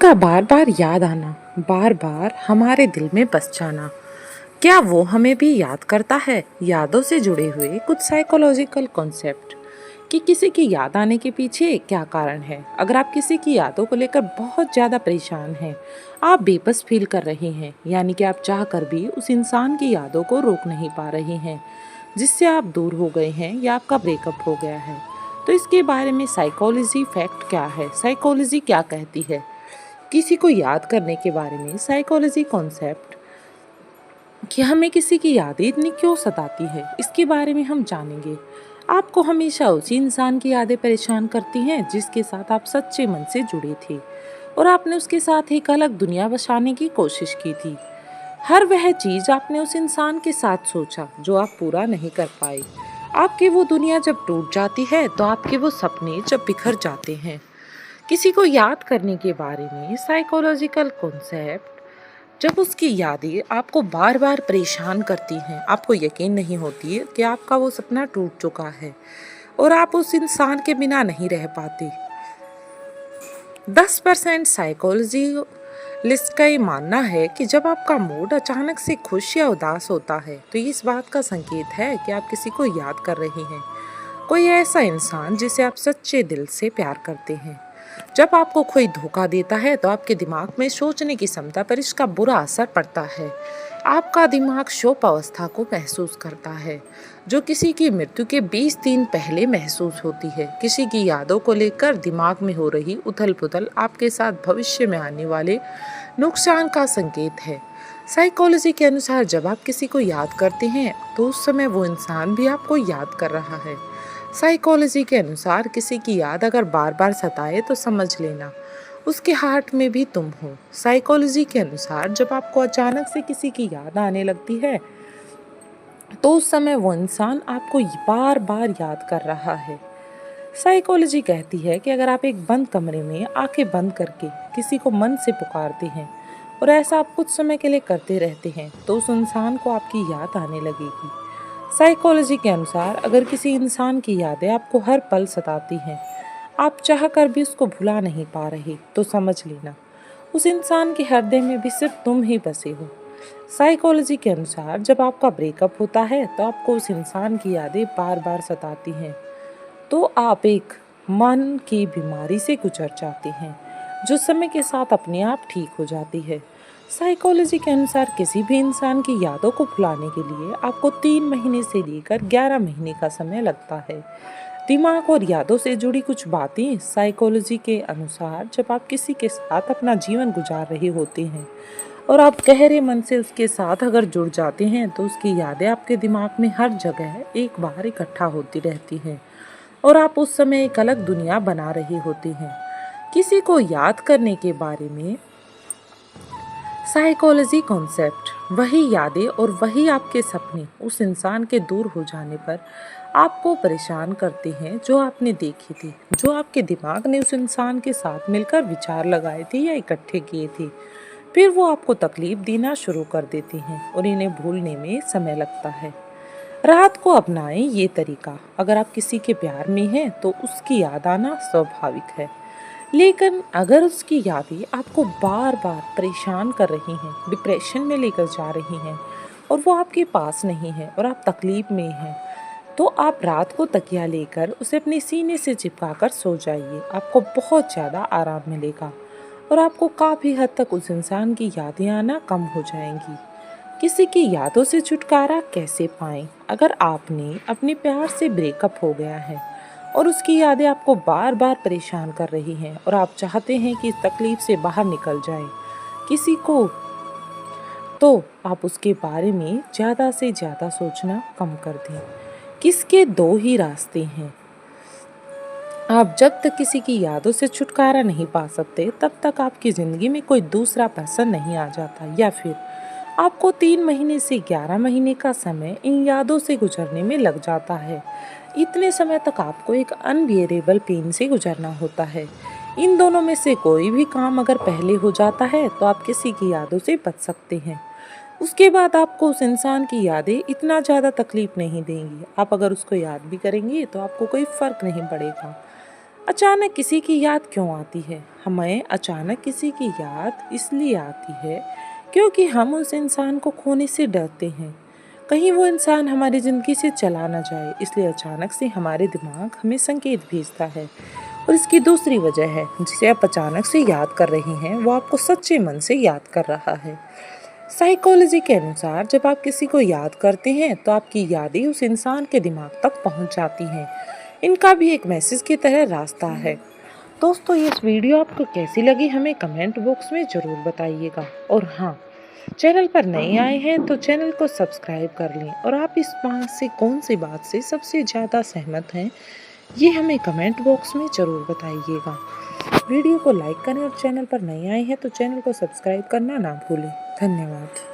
उनका बार बार याद आना, बार बार हमारे दिल में बस जाना। क्या वो हमें भी याद करता है? यादों से जुड़े हुए कुछ साइकोलॉजिकल कॉन्सेप्ट कि किसी की याद आने के पीछे क्या कारण है। अगर आप किसी की यादों को लेकर बहुत ज़्यादा परेशान हैं, आप बेबस फील कर रहे हैं, यानी कि आप चाह कर भी उस इंसान की यादों को रोक नहीं पा रहे हैं जिससे आप दूर हो गए हैं या आपका ब्रेकअप हो गया है, तो इसके बारे में साइकोलॉजी फैक्ट क्या है, साइकोलॉजी क्या कहती है किसी को याद करने के बारे में। साइकोलॉजी कॉन्सेप्ट कि हमें किसी की यादें इतनी क्यों सताती है, इसके बारे में हम जानेंगे। आपको हमेशा उसी इंसान की यादें परेशान करती हैं जिसके साथ आप सच्चे मन से जुड़े थे और आपने उसके साथ एक अलग दुनिया बसाने की कोशिश की थी। हर वह चीज आपने उस इंसान के साथ सोचा जो आप पूरा नहीं कर पाए। आपकी वो दुनिया जब टूट जाती है तो आपके वो सपने जब बिखर जाते हैं। किसी को याद करने के बारे में साइकोलॉजिकल कॉन्सेप्ट, जब उसकी यादें आपको बार बार परेशान करती हैं, आपको यकीन नहीं होती है कि आपका वो सपना टूट चुका है और आप उस इंसान के बिना नहीं रह पाते। 10% साइकोलॉजी लिस्ट का ये मानना है कि जब आपका मूड अचानक से खुश या उदास होता है तो ये इस बात का संकेत है कि आप किसी को याद कर रहे हैं, कोई ऐसा इंसान जिसे आप सच्चे दिल से प्यार करते हैं। जब आपको कोई धोखा देता है तो आपके दिमाग में सोचने की क्षमता पर इसका बुरा असर पड़ता है। आपका दिमाग शोक अवस्था को महसूस करता है जो किसी की मृत्यु के 20 दिन पहले महसूस होती है। किसी की यादों को लेकर दिमाग में हो रही उथल पुथल आपके साथ भविष्य में आने वाले नुकसान का संकेत है। साइकोलॉजी के अनुसार जब आप किसी को याद करते हैं तो उस समय वो इंसान भी आपको याद कर रहा है। साइकोलॉजी के अनुसार किसी की याद अगर बार बार सताए तो समझ लेना उसके हार्ट में भी तुम हो। साइकोलॉजी के अनुसार जब आपको अचानक से किसी की याद आने लगती है तो उस समय वो इंसान आपको बार बार याद कर रहा है। साइकोलॉजी कहती है कि अगर आप एक बंद कमरे में आंखें बंद करके किसी को मन से पुकारते हैं और ऐसा आप कुछ समय के लिए करते रहते हैं तो उस इंसान को आपकी याद आने लगेगी। साइकोलॉजी के अनुसार अगर किसी इंसान की यादें आपको हर पल सताती हैं, आप चाह कर भी उसको भुला नहीं पा रहे, तो समझ लेना उस इंसान के हृदय में भी सिर्फ तुम ही बसे हो। साइकोलॉजी के अनुसार जब आपका ब्रेकअप होता है तो आपको उस इंसान की यादें बार बार सताती हैं, तो आप एक मन की बीमारी से गुजर जाते हैं जो समय के साथ अपने आप ठीक हो जाती है। साइकोलॉजी के अनुसार किसी भी इंसान की यादों को भुलाने के लिए आपको 3 महीने से लेकर 11 महीने का समय लगता है। दिमाग और यादों से जुड़ी कुछ बातें साइकोलॉजी के अनुसार जब आप किसी के साथ अपना जीवन गुजार रहे होते हैं और आप गहरे मन से उसके साथ अगर जुड़ जाते हैं तो उसकी यादें आपके दिमाग में हर जगह एक बार इकट्ठा होती रहती हैं और आप उस समय एक अलग दुनिया बना रहे होते हैं। किसी को याद करने के बारे में साइकोलॉजी कॉन्सेप्ट, वही यादें और वही आपके सपने उस इंसान के दूर हो जाने पर आपको परेशान करते हैं जो आपने देखी थी, जो आपके दिमाग ने उस इंसान के साथ मिलकर विचार लगाए थे या इकट्ठे किए थे। फिर वो आपको तकलीफ देना शुरू कर देती हैं और इन्हें भूलने में समय लगता है। रात को अपनाएं ये तरीका। अगर आप किसी के प्यार में हैं तो उसकी याद आना स्वाभाविक है, लेकिन अगर उसकी यादें आपको बार बार परेशान कर रही हैं, डिप्रेशन में लेकर जा रही हैं और वो आपके पास नहीं है और आप तकलीफ में हैं, तो आप रात को तकिया लेकर उसे अपने सीने से चिपका कर सो जाइए। आपको बहुत ज़्यादा आराम मिलेगा और आपको काफ़ी हद तक उस इंसान की यादें आना कम हो जाएंगी। किसी की यादों से छुटकारा कैसे पाएं? अगर आपने अपने प्यार से ब्रेकअप हो गया है और उसकी यादें आपको बार बार परेशान कर रही हैं और आप चाहते हैं कि इस तकलीफ से बाहर निकल जाएं किसी को, तो आप उसके बारे में ज़्यादा से ज़्यादा सोचना कम कर दें। किसके 2 ही रास्ते हैं। आप जब तक किसी की यादों से छुटकारा नहीं पा सकते तब तक आपकी ज़िंदगी में कोई दूसरा पर्सन नहीं आ जाता, या फिर आपको 3 महीने से 11 महीने का समय इन यादों से गुजरने में लग जाता है। इतने समय तक आपको एक अनबियरेबल पेन से गुजरना होता है। इन दोनों में से कोई भी काम अगर पहले हो जाता है तो आप किसी की यादों से बच सकते हैं। उसके बाद आपको उस इंसान की यादें इतना ज़्यादा तकलीफ नहीं देंगी। आप अगर उसको याद भी करेंगे तो आपको कोई फ़र्क नहीं पड़ेगा। अचानक किसी की याद क्यों आती है? हमें अचानक किसी की याद इसलिए आती है क्योंकि हम उस इंसान को खोने से डरते हैं। कहीं वो इंसान हमारी ज़िंदगी से चला ना जाए, इसलिए अचानक से हमारे दिमाग हमें संकेत भेजता है। और इसकी दूसरी वजह है, जिसे आप अचानक से याद कर रही हैं, वो आपको सच्चे मन से याद कर रहा है। साइकोलॉजी के अनुसार जब आप किसी को याद करते हैं तो आपकी यादें उस इंसान के दिमाग तक पहुंच जाती हैं। इनका भी एक मैसेज की तरह रास्ता है। दोस्तों, ये इस वीडियो आपको कैसी लगी हमें कमेंट बॉक्स में ज़रूर बताइएगा। और हाँ, चैनल पर नए आए हैं तो चैनल को सब्सक्राइब कर लें। और आप इस बात से कौन सी बात से सबसे ज़्यादा सहमत हैं, ये हमें कमेंट बॉक्स में ज़रूर बताइएगा। वीडियो को लाइक करें और चैनल पर नए आए हैं तो चैनल को सब्सक्राइब करना ना भूलें। धन्यवाद।